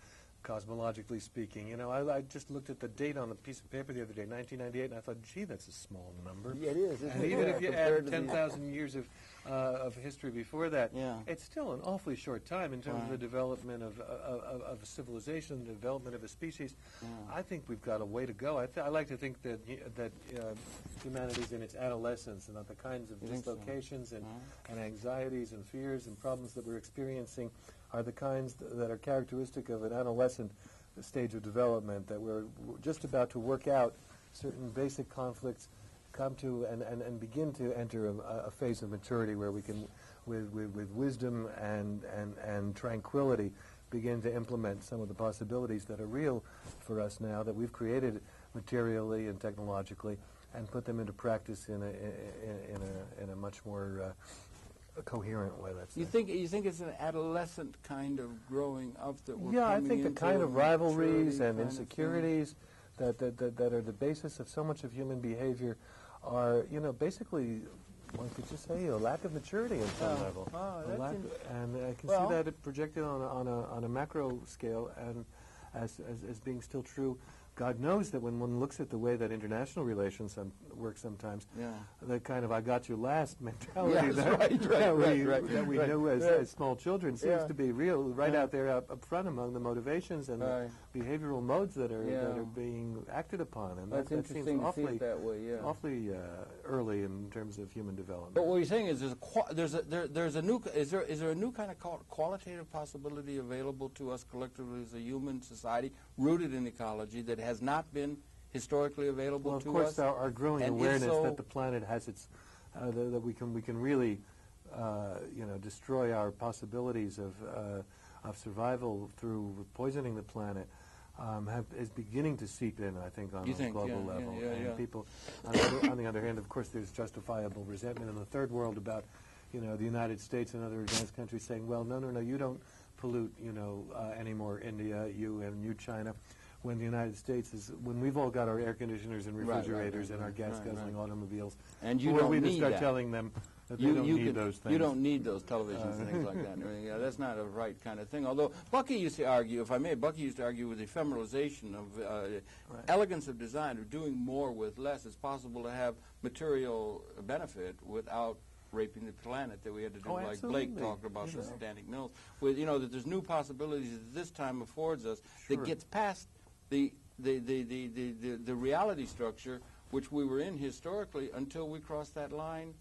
Cosmologically speaking. You know, I just looked at the date on a piece of paper the other day, 1998, and I thought, gee, that's a small number. Yeah, it is. And even if you add 10,000 years of history before that, it's still an awfully short time in terms of the development of a civilization, the development of a species. I think we've got a way to go. I like to think that humanity's in its adolescence, and that the kinds of dislocations and anxieties and fears and problems that we're experiencing are the kinds that are characteristic of an adolescent stage of development, that we're just about to work out certain basic conflicts, come to and begin to enter a phase of maturity where we can, with wisdom and tranquility, begin to implement some of the possibilities that are real for us now, that we've created materially and technologically, and put them into practice in a much more coherent way. You think it's an adolescent kind of growing up that we're I think the kind of rivalries and insecurities that are the basis of so much of human behavior are, you know, basically, one could just say a lack of maturity at some level. And I can see that projected on a macro scale and as being still true. God knows that when one looks at the way that international relations work sometimes, the kind of "I got you last" mentality that we know as small children seems to be real, out there up front among the motivations and the behavioral modes that are being acted upon, and that seems awfully early in terms of human development. But what you're saying is there's a new is there a new kind of qualitative possibility available to us collectively as a human society rooted in ecology that has not been historically available to us? Of course, our growing awareness that the planet has its, that we can really, destroy our possibilities of survival through poisoning the planet, is beginning to seep in, I think, on a global level. And people, on the other hand, of course, there's justifiable resentment in the third world about, the United States and other advanced countries saying, well, no, you don't pollute, anymore, India, you China. When the United States when we've all got our air conditioners and refrigerators and our gas-guzzling automobiles, and you don't need start telling them that they don't need those things. You don't need those televisions and things like that. And that's not a right kind of thing. Although Bucky used to argue, if I may, with the ephemeralization of elegance of design, of doing more with less. It's possible to have material benefit without raping the planet that we had to do, like Blake talked about the satanic mills. With that there's new possibilities that this time affords us that gets past the reality structure which we were in historically until we crossed that line.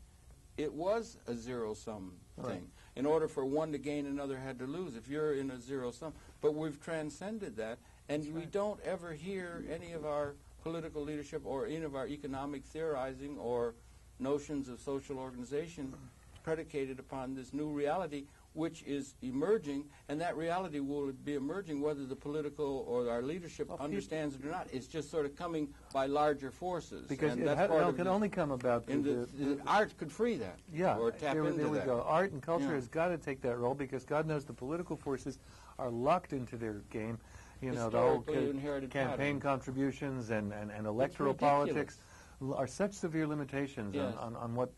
It was a zero-sum thing. In order for one to gain, another had to lose. If you're in a zero-sum, but we've transcended that, and we don't ever hear any of our political leadership or any of our economic theorizing or notions of social organization predicated upon this new reality which is emerging, and that reality will be emerging whether the political or our leadership understands it or not. It's just sort of coming by larger forces. Because and it can only come about the art could free that. Or tap into there we that. Go. Art and culture has got to take that role because God knows the political forces are locked into their game. The whole campaign contributions and electoral politics are such severe limitations on what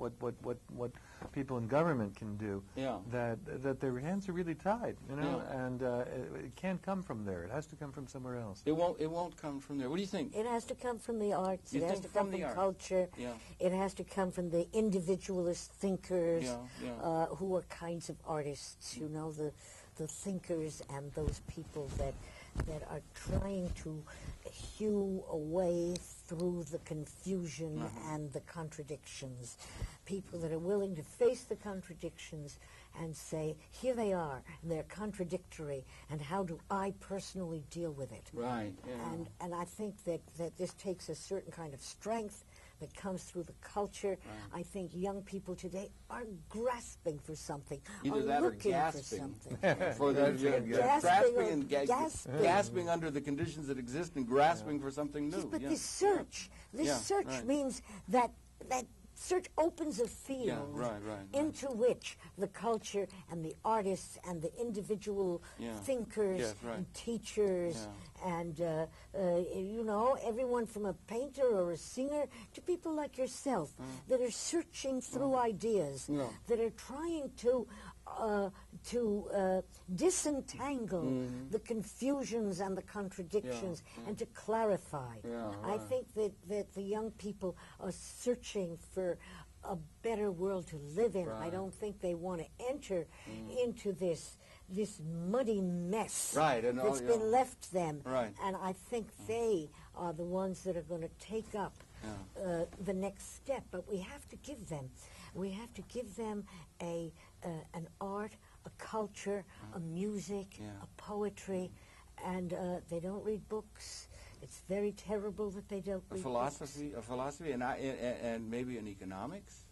people in government can do that their hands are really tied, you know, and it can't come from there. It has to come from somewhere else. It won't come from there. What do you think? It has to come from the arts. You it has think to come from culture. Yeah. It has to come from the individualist thinkers who are kinds of artists, you know, the thinkers and those people that are trying to hew a way through the confusion and the contradictions. People that are willing to face the contradictions and say, here they are, and they're contradictory, and how do I personally deal with it? Right. Yeah. And I think that this takes a certain kind of strength that comes through the culture. Right. I think young people today are grasping for something, either are that looking or gasping. For something. Gasping under the conditions that exist and grasping for something new. Yes, but this search means that search opens a field into which the culture and the artists and the individual thinkers and teachers and, you know, everyone from a painter or a singer to people like yourself that are searching through ideas, that are trying to disentangle the confusions and the contradictions and to clarify. I think that the young people are searching for a better world to live in. I don't think they want to enter into this muddy mess that's been left them. And I think they are the ones that are going to take up the next step. But we have to give them an art, a culture, a music, a poetry, and they don't read books. It's very terrible that they don't read books. A philosophy, and maybe an economics.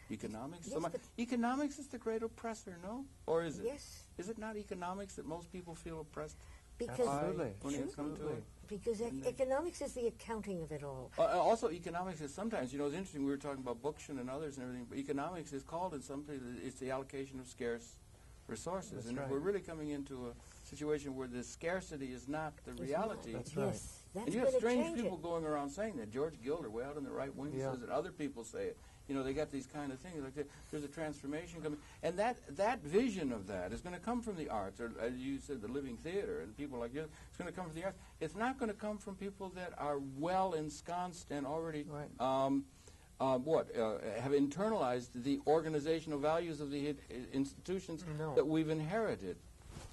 Economics. Yes, economics is the great oppressor, no? Or is it? Yes. Is it not economics that most people feel oppressed? Absolutely. When it comes to it. Because economics is the accounting of it all. Also, economics is sometimes, you know, it's interesting, we were talking about Bookchin and others and everything, but economics is called in some places, it's the allocation of scarce resources. That's and right. we're really coming into a situation where the scarcity is not the reality. That's right. Yes, that's And you have going to strange change people it. going around saying that. George Gilder, way out on the right wing, says it. Other people say it. You know, they got these kind of things. Like there's a transformation coming. And that vision of that is going to come from the arts, or as you said, the living theater, and people like you. It's going to come from the arts. It's not going to come from people that are well ensconced and already have internalized the organizational values of the institutions that we've inherited.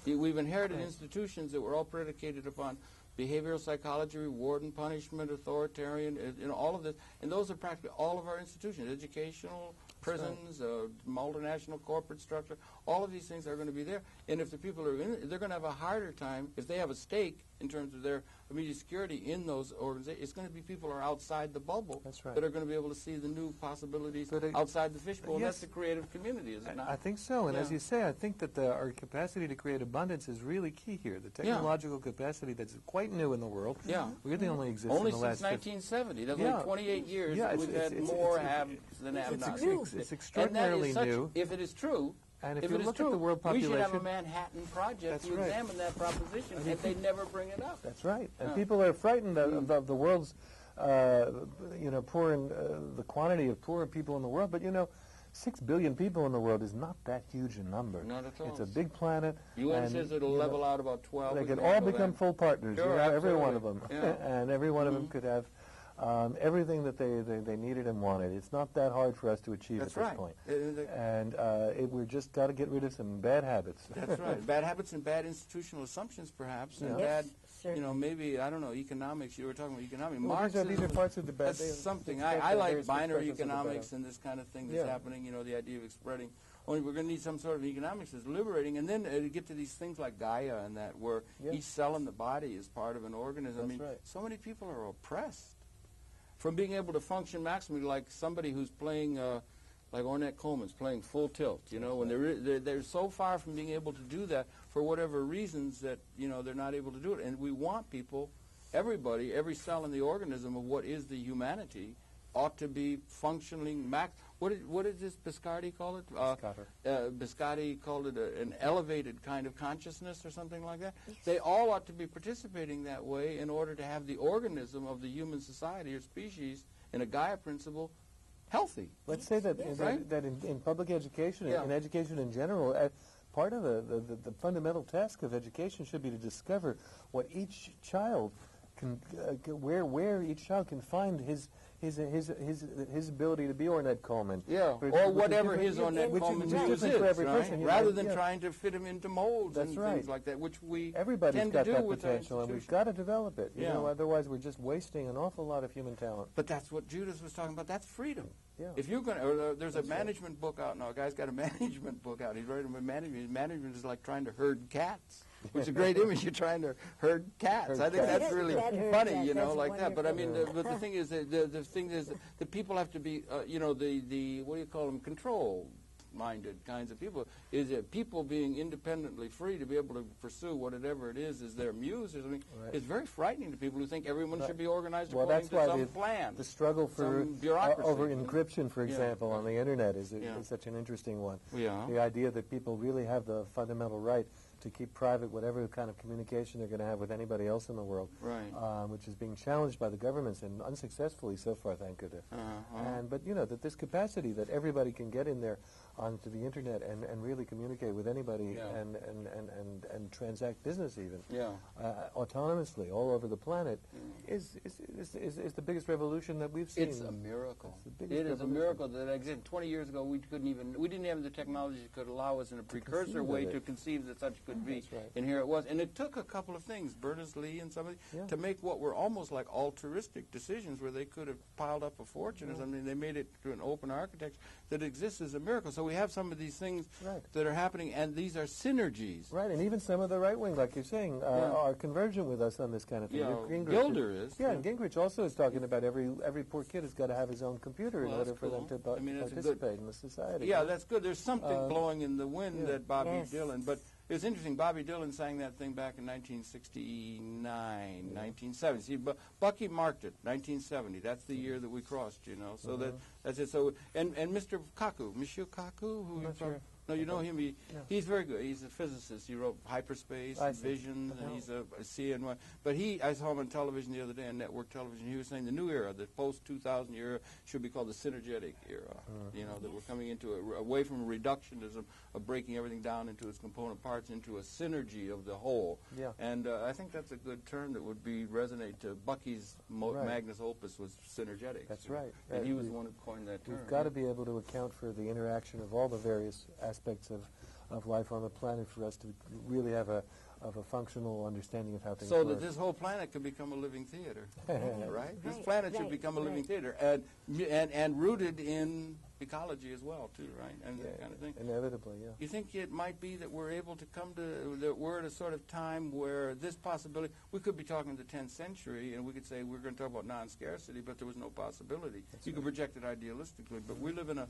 We've inherited institutions that were all predicated upon behavioral psychology, reward and punishment, authoritarian, you know, all of this. And those are practically all of our institutions, educational, prisons, multinational corporate structure. All of these things are going to be there. And if the people are in it, they're going to have a harder time, if they have a stake in terms of their immediate security in those organizations. It's going to be people who are outside the bubble that are going to be able to see the new possibilities outside the fishbowl. And that's the creative community, is it not? I think so. And as you say, I think that our capacity to create abundance is really key here. The technological capacity that's quite new in the world really only exists in the last... Only since 1970. That's like 28 years we've had more haves than have-nots. It's extraordinarily new. If it is true... And if you look at the world population... we should have a Manhattan Project to examine that proposition, and they never bring it up. That's right. And people are frightened of the world's, poor and the quantity of poor people in the world. But, 6 billion people in the world is not that huge a number. Not at all. It's a big planet. UN says it'll level out about 12. They could all become full partners, every one of them. And every one of them could have everything that they needed and wanted. It's not that hard for us to achieve at this point. And we've just got to get rid of some bad habits. That's right. Bad habits and bad institutional assumptions, perhaps, and bad, maybe, I don't know, economics. You were talking about economics. Marxism, these are parts of the bad. That's something. I like binary economics and this kind of thing that's happening, the idea of spreading. Only we're going to need some sort of economics that's liberating, and then to get to these things like Gaia and that, where each cell in the body is part of an organism. So many people are oppressed from being able to function maximally, like somebody who's playing, like Ornette Coleman's playing full tilt, when they're so far from being able to do that for whatever reasons that, they're not able to do it. And we want people, everybody, every cell in the organism of what is the humanity ought to be functioning What did this Biscardi call it? Biscardi called it an elevated kind of consciousness or something like that. Yes. They all ought to be participating that way in order to have the organism of the human society or species in a Gaia principle, healthy. Let's say that, that in public education, in education in general, part of the fundamental task of education should be to discover what each child can, where each child can find his ability to be Ornette Coleman. Yeah, or whatever his Ornette Coleman is, for every person. Rather than trying to fit him into molds and things like that, which we Everybody's tend got to do that with potential, and we've got to develop it. You know, otherwise we're just wasting an awful lot of human talent. But that's what Judith was talking about. That's freedom. Yeah. If you're going to, there's a management book out now. A guy's got a management book out. He's writing about management. Management is like trying to herd cats. Which is a great image. You're trying to herd cats. I think that's really funny, you know, like that. But I mean, but the thing is, the thing is, the people have to be, you know, the what do you call them, control-minded kinds of people. Is it people being independently free to be able to pursue whatever it is their muse or something? It's very frightening to people who think everyone should be organized according to some plan. The struggle for over encryption, for example, on the internet is such an interesting one. The idea that people really have the fundamental right to keep private whatever kind of communication they're going to have with anybody else in the world, which is being challenged by the governments, and unsuccessfully so far, thank goodness. But you know, that this capacity that everybody can get in there onto the internet and really communicate with anybody and transact business even autonomously all over the planet is the biggest revolution that we've seen. It's a miracle. It is a miracle that exists. 20 years ago, we didn't have the technology that could allow us in a precursor way to conceive that such could be. And here it was. And it took a couple of things, Berners-Lee and somebody, to make what were almost like altruistic decisions where they could have piled up a fortune or something. They made it through an open architecture that exists as a miracle. So we have some of these things that are happening, and these are synergies. Right, and even some of the right wing, like you're saying, are convergent with us on this kind of thing. Gilder is. Yeah, and Gingrich also is talking about every poor kid has got to have his own computer in order for them to participate in the society. Yeah, that's good. There's something blowing in the wind that Bobby Dylan, but it's interesting, Bobby Dylan sang that thing back in 1969, 1970. See, Bucky marked it, 1970. That's the year that we crossed, you know. So that's it. So, and Mr. Kaku, Monsieur Kaku, who you from? No, you know him. He's very good. He's a physicist. He wrote Hyperspace and Vision, and he's a CNY. But I saw him on television the other day, on network television. He was saying the new era, the post-2000 era, should be called the synergetic era. You know, that we're coming into away from reductionism of breaking everything down into its component parts, into a synergy of the whole. And I think that's a good term that would resonate to Bucky's magnus opus was synergetics. That's right. And he was the one who coined that term. We've got to be able to account for the interaction of all the various aspects of life on the planet for us to really have a functional understanding of how things work. So that this whole planet could become a living theater, right? This planet should become a living theater, and rooted in ecology as well, too, right? And that kind of thing. Inevitably, yeah. You think it might be that we're able to come to, that we're at a sort of time where this possibility, we could be talking the 10th century, and we could say we're going to talk about non-scarcity, but there was no possibility. You could project it idealistically, but we live in a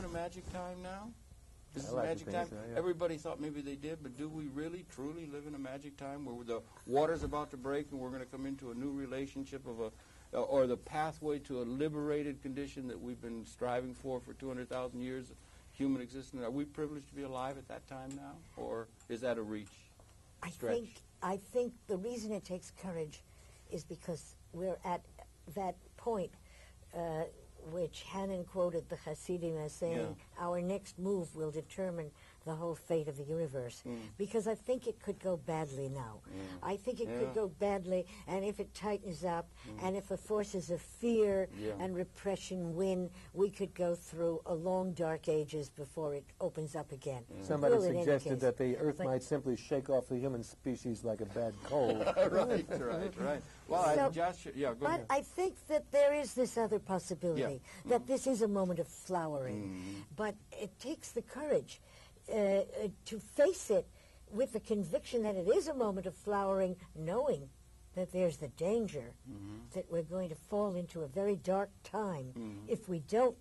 magic time now? Is this a magic time? So, everybody thought maybe they did, but do we really, truly live in a magic time where the water's about to break and we're going to come into a new relationship or the pathway to a liberated condition that we've been striving for 200,000 years of human existence? Are we privileged to be alive at that time now, or is that a reach? I think the reason it takes courage is because we're at that point which Hanon quoted the Hasidim as saying, our next move will determine the whole fate of the universe. Because I think it could go badly now. I think it could go badly, and if it tightens up, and if the forces of fear and repression win, we could go through a long, dark ages before it opens up again. Somebody suggested that the Earth might simply shake off the human species like a bad cold. Right. Well, Josh, go ahead. But I think that there is this other possibility, that this is a moment of flowering. But it takes the courage to face it with the conviction that it is a moment of flowering, knowing that there's the danger that we're going to fall into a very dark time if we don't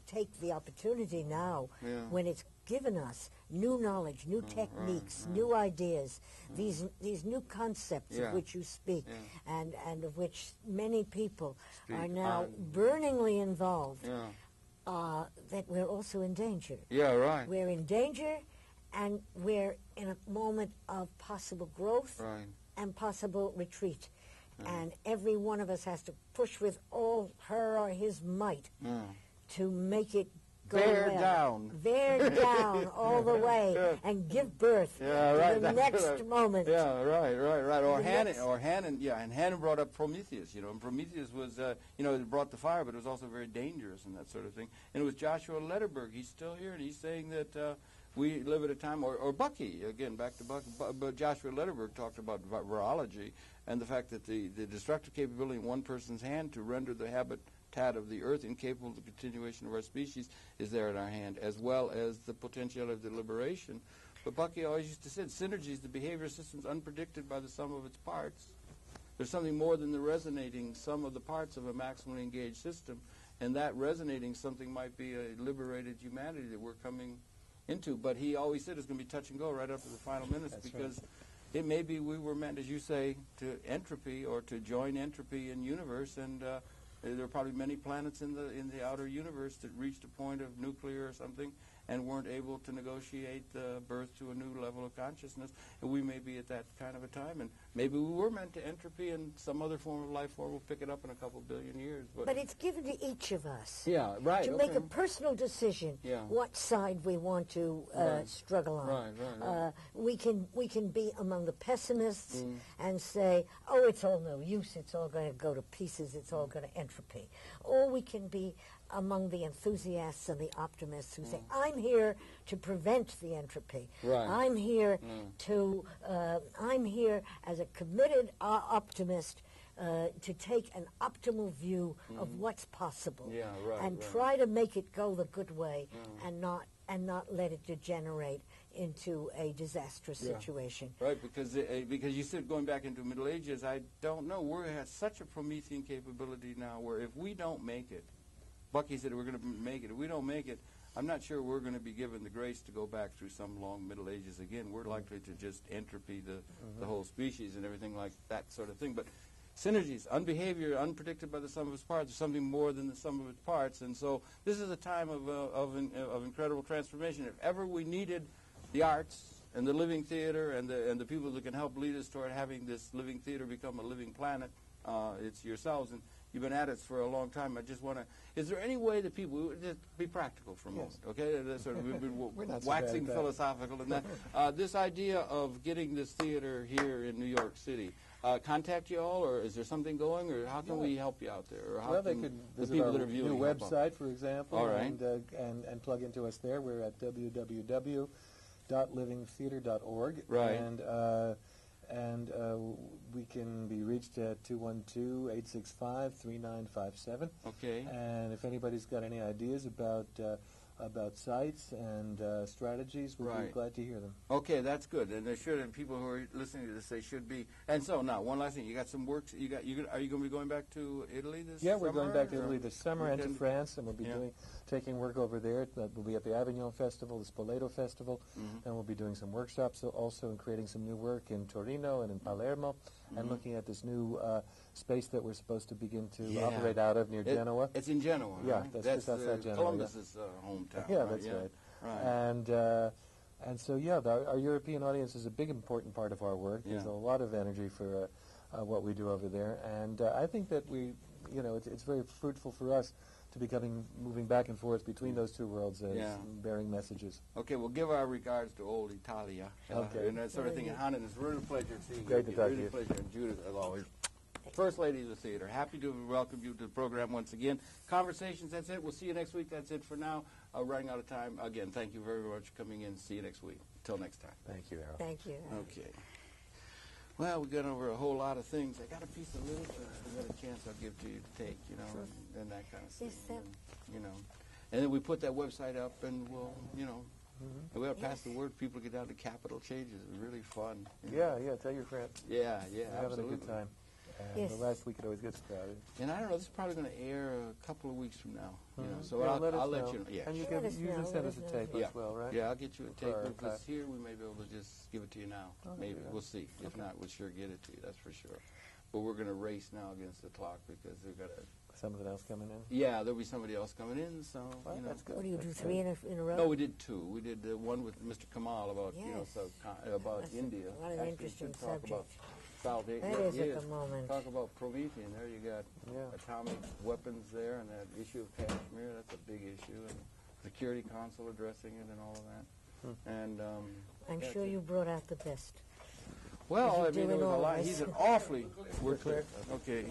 take the opportunity now when it's given us new knowledge, new techniques, new ideas, these new concepts of which you speak, and of which many people are now burningly involved. That we're also in danger. We're in danger, and we're in a moment of possible growth and possible retreat. and every one of us has to push with all her or his might to make it go bear well. down. Bear down all the way and give birth to the next moment. Yeah, right. Or Hanon, and Hanon brought up Prometheus, and Prometheus was, it brought the fire, but it was also very dangerous and that sort of thing. And it was Joshua Lederberg. He's still here, and he's saying that we live at a time, or Bucky, again, back to Bucky, but Joshua Lederberg talked about virology and the fact that the destructive capability in one person's hand to render the habitat of the earth incapable of the continuation of our species is there in our hand, as well as the potential of the liberation. But Bucky always used to say, synergy is the behavior systems unpredicted by the sum of its parts. There's something more than the resonating sum of the parts of a maximally engaged system, and that resonating something might be a liberated humanity that we're coming into. But he always said it's going to be touch and go right up to the final minutes. That's because it may be we were meant, as you say, to entropy or to join entropy in universe, and there are probably many planets in the outer universe that reached a point of nuclear or something and weren't able to negotiate the birth to a new level of consciousness. And we may be at that kind of a time. And maybe we were meant to entropy, and some other form of life form will pick it up in a couple billion years. But it's given to each of us to make a personal decision what side we want to struggle on. Right. We can be among the pessimists and say, oh, it's all no use, it's all going to go to pieces, it's all going to entropy. Or we can be among the enthusiasts and the optimists who say, I'm here to prevent the entropy. Right. I'm here I'm here as a committed optimist to take an optimal view of what's possible and try to make it go the good way and not let it degenerate into a disastrous situation. Right, because you said going back into Middle Ages, I don't know, we have such a Promethean capability now where if we don't make it, Bucky said we're going to make it. If we don't make it, I'm not sure we're going to be given the grace to go back through some long Middle Ages again. We're likely to just entropy the whole species and everything like that sort of thing. But synergies, unbehavior, unpredicted by the sum of its parts, is something more than the sum of its parts. And so this is a time of incredible transformation. If ever we needed the arts and the living theater and the people that can help lead us toward having this living theater become a living planet, it's yourselves. And you've been at it for a long time. I just want to, is there any way that people, just be practical for a moment, okay? That's sort of, we've been waxing philosophical and that. This idea of getting this theater here in New York City, contact you all, or is there something going, or how can we help you out there? Or how they could visit people our that are viewing new website, for example, all right. and plug into us there. We're at www.livingtheater.org. Right. And we can be reached at 212-865-3957. Okay. And if anybody's got any ideas about sites and strategies, we'd be glad to hear them. Okay, that's good. And there should, and people who are listening to this, they should be. And so now, one last thing. You got some works. Are you going to be going back to Italy this summer? Yeah, we're going back to Italy this summer and to France, and we'll be taking work over there. We'll be at the Avignon Festival, the Spoleto Festival, and we'll be doing some workshops also and creating some new work in Torino and in Palermo, and looking at this new space that we're supposed to begin to operate out of near Genoa. It's in Genoa, yeah, right? That's just outside Genoa. Columbus's hometown. Yeah, that's right. And so, our European audience is a big, important part of our work. There's a lot of energy for what we do over there, and I think that it's very fruitful for us to be moving back and forth between those two worlds as bearing messages. Okay, well, give our regards to old Italia. Okay. And that sort of thing. And Hanon, it's really a pleasure seeing you. Great to talk to you. Pleasure. And Judith, as always. First Lady of the Theater. Happy to welcome you to the program once again. Conversations, that's it. We'll see you next week. That's it for now. Running out of time. Again, thank you very much for coming in. See you next week. Until next time. Thank you, Errol. Thank you. Okay. Well, we got over a whole lot of things. I got a piece of literature. I got a chance I'll give to you to take, sure. and that kind of thing. Yes, And then we put that website up, and we'll, and we got to pass the word. People get down to capital changes. It was really fun. Yeah, tell your friends. Yeah, We're having a good time. And the last week it always gets crowded. And I don't know, this is probably going to air a couple of weeks from now. So I'll let you know. Yeah. And you can usually send us a tape as well, right? Yeah, I'll get you a tape. If it's here, we may be able to just give it to you now. Maybe. We'll see. If not, we'll sure get it to you, that's for sure. But we're going to race now against the clock because we've got something else coming in? Yeah, there'll be somebody else coming in, so, that's good. What do you do, three in a row? No, we did two. We did one with Mr. Kamal about, about India. What an interesting subject. style. That is at the moment. Talk about Promethean. There you got atomic weapons there, and that issue of Kashmir. That's a big issue, and Security Council addressing it, and all of that. And I'm sure you brought out the best. well, I mean, there was a lot. He's an awfully. We're clear. Okay.